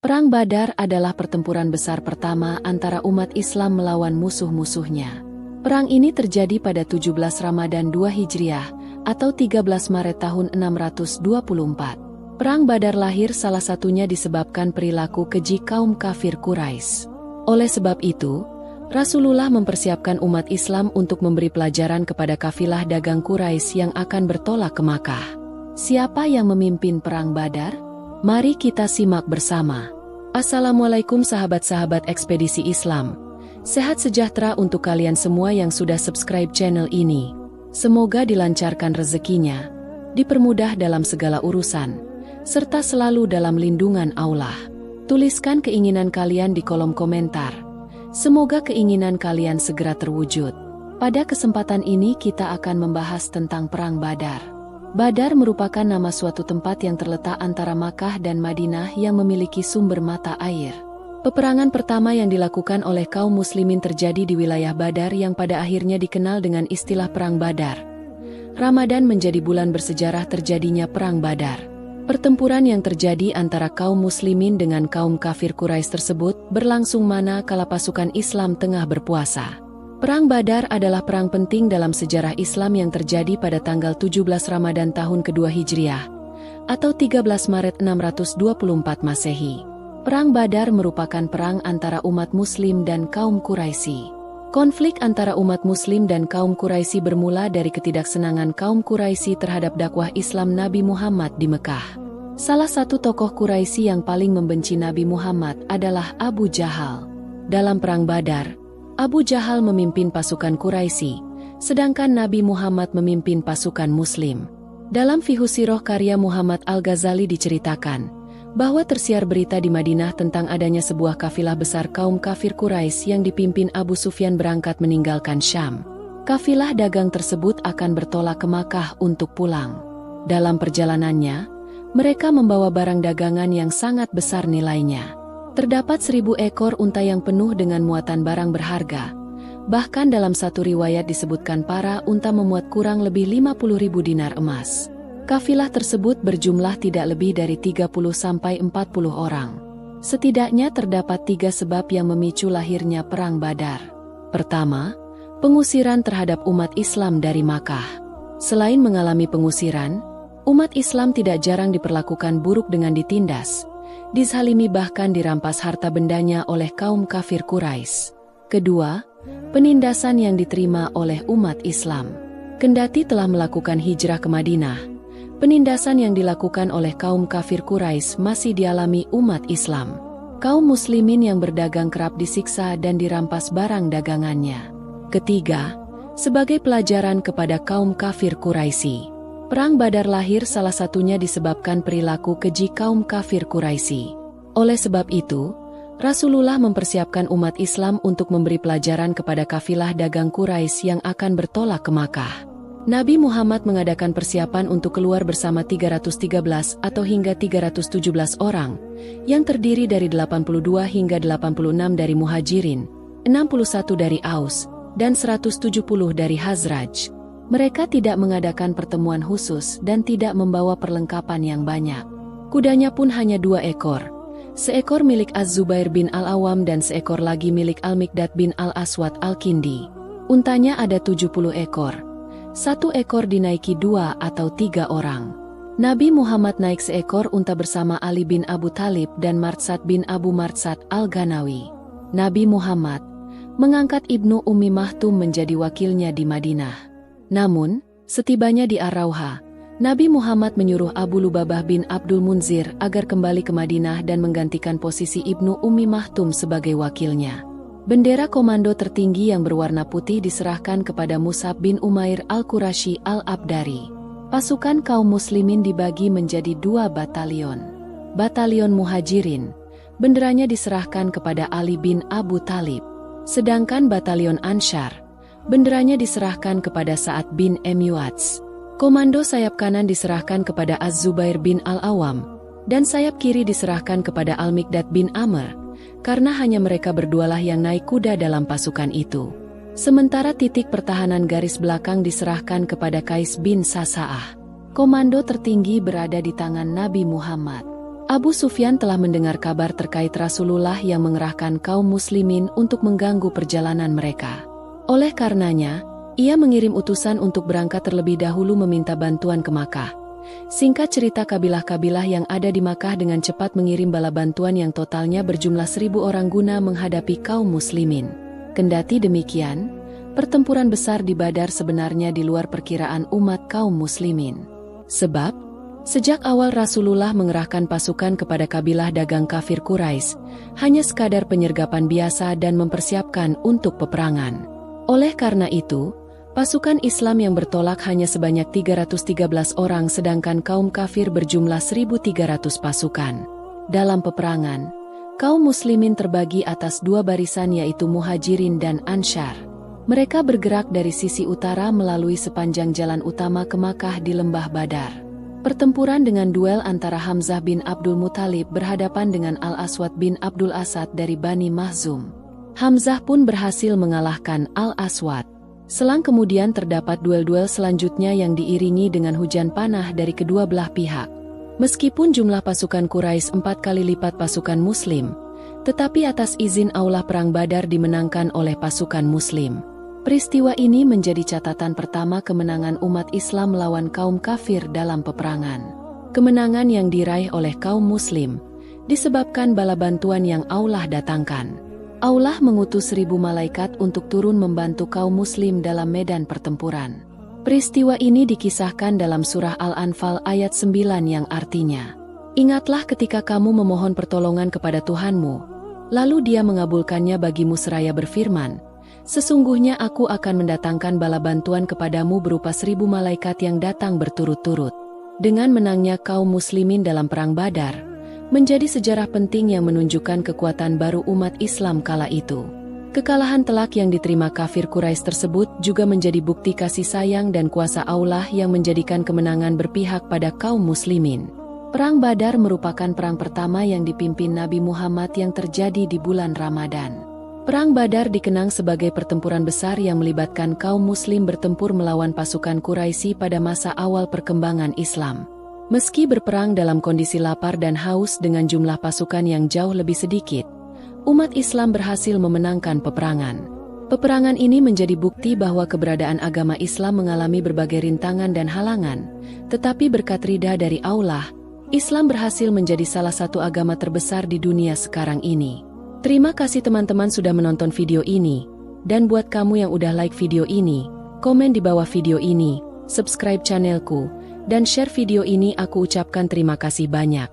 Perang Badar adalah pertempuran besar pertama antara umat Islam melawan musuh-musuhnya. Perang ini terjadi pada 17 Ramadan 2 Hijriah, atau 13 Maret tahun 624. Perang Badar lahir salah satunya disebabkan perilaku keji kaum kafir Quraisy. Oleh sebab itu, Rasulullah mempersiapkan umat Islam untuk memberi pelajaran kepada kafilah dagang Quraisy yang akan bertolak ke Makkah. Siapa yang memimpin Perang Badar? Mari kita simak bersama. Assalamualaikum sahabat-sahabat ekspedisi Islam. Sehat sejahtera untuk kalian semua yang sudah subscribe channel ini. Semoga dilancarkan rezekinya, dipermudah dalam segala urusan, serta selalu dalam lindungan Allah. Tuliskan keinginan kalian di kolom komentar. Semoga keinginan kalian segera terwujud. Pada kesempatan ini kita akan membahas tentang Perang Badar. Badar merupakan nama suatu tempat yang terletak antara Makkah dan Madinah yang memiliki sumber mata air. Peperangan pertama yang dilakukan oleh kaum muslimin terjadi di wilayah Badar yang pada akhirnya dikenal dengan istilah Perang Badar. Ramadan menjadi bulan bersejarah terjadinya Perang Badar. Pertempuran yang terjadi antara kaum muslimin dengan kaum kafir Quraisy tersebut berlangsung manakala pasukan Islam tengah berpuasa. Perang Badar adalah perang penting dalam sejarah Islam yang terjadi pada tanggal 17 Ramadan tahun kedua Hijriah, atau 13 Maret 624 Masehi. Perang Badar merupakan perang antara umat Muslim dan kaum Quraisy. Konflik antara umat Muslim dan kaum Quraisy bermula dari ketidaksenangan kaum Quraisy terhadap dakwah Islam Nabi Muhammad di Mekah. Salah satu tokoh Quraisy yang paling membenci Nabi Muhammad adalah Abu Jahal. Dalam Perang Badar, Abu Jahal memimpin pasukan Quraisy, sedangkan Nabi Muhammad memimpin pasukan Muslim. Dalam Fiqh Sirah karya Muhammad Al-Ghazali diceritakan bahwa tersiar berita di Madinah tentang adanya sebuah kafilah besar kaum kafir Quraisy yang dipimpin Abu Sufyan berangkat meninggalkan Syam. Kafilah dagang tersebut akan bertolak ke Makkah untuk pulang. Dalam perjalanannya, mereka membawa barang dagangan yang sangat besar nilainya. Terdapat 1000 ekor unta yang penuh dengan muatan barang berharga. Bahkan dalam satu riwayat disebutkan para unta memuat kurang lebih 50.000 dinar emas. Kafilah tersebut berjumlah tidak lebih dari 30-40 orang. Setidaknya terdapat 3 sebab yang memicu lahirnya Perang Badar. Pertama, pengusiran terhadap umat Islam dari Makkah. Selain mengalami pengusiran, umat Islam tidak jarang diperlakukan buruk dengan ditindas, dizalimi bahkan dirampas harta bendanya oleh kaum kafir Quraisy. Kedua, penindasan yang diterima oleh umat Islam. Kendati telah melakukan hijrah ke Madinah, penindasan yang dilakukan oleh kaum kafir Quraisy masih dialami umat Islam. Kaum muslimin yang berdagang kerap disiksa dan dirampas barang dagangannya. Ketiga, sebagai pelajaran kepada kaum kafir Quraisy. Perang Badar lahir salah satunya disebabkan perilaku keji kaum kafir Quraisy. Oleh sebab itu, Rasulullah mempersiapkan umat Islam untuk memberi pelajaran kepada kafilah dagang Quraisy yang akan bertolak ke Makkah. Nabi Muhammad mengadakan persiapan untuk keluar bersama 313 atau hingga 317 orang, yang terdiri dari 82 hingga 86 dari Muhajirin, 61 dari Aus, dan 170 dari Khazraj. Mereka tidak mengadakan pertemuan khusus dan tidak membawa perlengkapan yang banyak. Kudanya pun hanya 2 ekor. Seekor milik Az-Zubair bin Al-Awam dan seekor lagi milik Al-Miqdad bin Al-Aswad Al-Kindi. Untanya ada 70 ekor. 1 ekor dinaiki 2 atau 3 orang. Nabi Muhammad naik seekor unta bersama Ali bin Abu Thalib dan Martsad bin Abu Martsad Al-Ghanawi. Nabi Muhammad mengangkat Ibnu Ummi Maktum menjadi wakilnya di Madinah. Namun, setibanya di Ar-Rawha, Nabi Muhammad menyuruh Abu Lubabah bin Abdul Munzir agar kembali ke Madinah dan menggantikan posisi Ibnu Ummi Maktum sebagai wakilnya. Bendera komando tertinggi yang berwarna putih diserahkan kepada Mus'ab bin Umair Al-Qurashi Al-Abdari. Pasukan kaum muslimin dibagi menjadi 2 batalion. Batalion Muhajirin, benderanya diserahkan kepada Ali bin Abu Thalib. Sedangkan batalion Ansyar, benderanya diserahkan kepada Sa'ad bin Mu'adz. Komando sayap kanan diserahkan kepada Az-Zubair bin Al-Awam, dan sayap kiri diserahkan kepada Al-Miqdad bin Amr, karena hanya mereka berdualah yang naik kuda dalam pasukan itu. Sementara titik pertahanan garis belakang diserahkan kepada Qais bin Sasa'ah. Komando tertinggi berada di tangan Nabi Muhammad. Abu Sufyan telah mendengar kabar terkait Rasulullah yang mengerahkan kaum muslimin untuk mengganggu perjalanan mereka. Oleh karenanya, ia mengirim utusan untuk berangkat terlebih dahulu meminta bantuan ke Makkah. Singkat cerita, kabilah-kabilah yang ada di Makkah dengan cepat mengirim bala bantuan yang totalnya berjumlah 1.000 orang guna menghadapi kaum muslimin. Kendati demikian, pertempuran besar di Badar sebenarnya di luar perkiraan umat kaum muslimin. Sebab, sejak awal Rasulullah mengerahkan pasukan kepada kabilah dagang kafir Quraisy, hanya sekadar penyergapan biasa dan mempersiapkan untuk peperangan. Oleh karena itu, pasukan Islam yang bertolak hanya sebanyak 313 orang sedangkan kaum kafir berjumlah 1.300 pasukan. Dalam peperangan, kaum muslimin terbagi atas dua barisan yaitu Muhajirin dan Ansyar. Mereka bergerak dari sisi utara melalui sepanjang jalan utama ke Makkah di Lembah Badar. Pertempuran dengan duel antara Hamzah bin Abdul Muthalib berhadapan dengan Al-Aswad bin Abdul Asad dari Bani Makhzum. Hamzah pun berhasil mengalahkan Al-Aswad. Selang kemudian terdapat duel-duel selanjutnya yang diiringi dengan hujan panah dari kedua belah pihak. Meskipun jumlah pasukan Quraisy 4 kali lipat pasukan Muslim, tetapi atas izin Allah Perang Badar dimenangkan oleh pasukan Muslim. Peristiwa ini menjadi catatan pertama kemenangan umat Islam melawan kaum kafir dalam peperangan. Kemenangan yang diraih oleh kaum Muslim disebabkan bala bantuan yang Allah datangkan. Allah mengutus 1.000 malaikat untuk turun membantu kaum muslim dalam medan pertempuran. Peristiwa ini dikisahkan dalam surah Al-Anfal ayat 9 yang artinya, "Ingatlah ketika kamu memohon pertolongan kepada Tuhanmu, lalu Dia mengabulkannya bagimu seraya berfirman, sesungguhnya aku akan mendatangkan bala bantuan kepadamu berupa 1.000 malaikat yang datang berturut-turut." Dengan menangnya kaum muslimin dalam Perang Badar, menjadi sejarah penting yang menunjukkan kekuatan baru umat Islam kala itu. Kekalahan telak yang diterima kafir Quraisy tersebut juga menjadi bukti kasih sayang dan kuasa Allah yang menjadikan kemenangan berpihak pada kaum muslimin. Perang Badar merupakan perang pertama yang dipimpin Nabi Muhammad yang terjadi di bulan Ramadan. Perang Badar dikenang sebagai pertempuran besar yang melibatkan kaum muslim bertempur melawan pasukan Quraisy pada masa awal perkembangan Islam. Meski berperang dalam kondisi lapar dan haus dengan jumlah pasukan yang jauh lebih sedikit, umat Islam berhasil memenangkan peperangan. Peperangan ini menjadi bukti bahwa keberadaan agama Islam mengalami berbagai rintangan dan halangan, tetapi berkat ridha dari Allah, Islam berhasil menjadi salah satu agama terbesar di dunia sekarang ini. Terima kasih teman-teman sudah menonton video ini, dan buat kamu yang udah like video ini, komen di bawah video ini, subscribe channelku, dan share video ini. Aku ucapkan terima kasih banyak.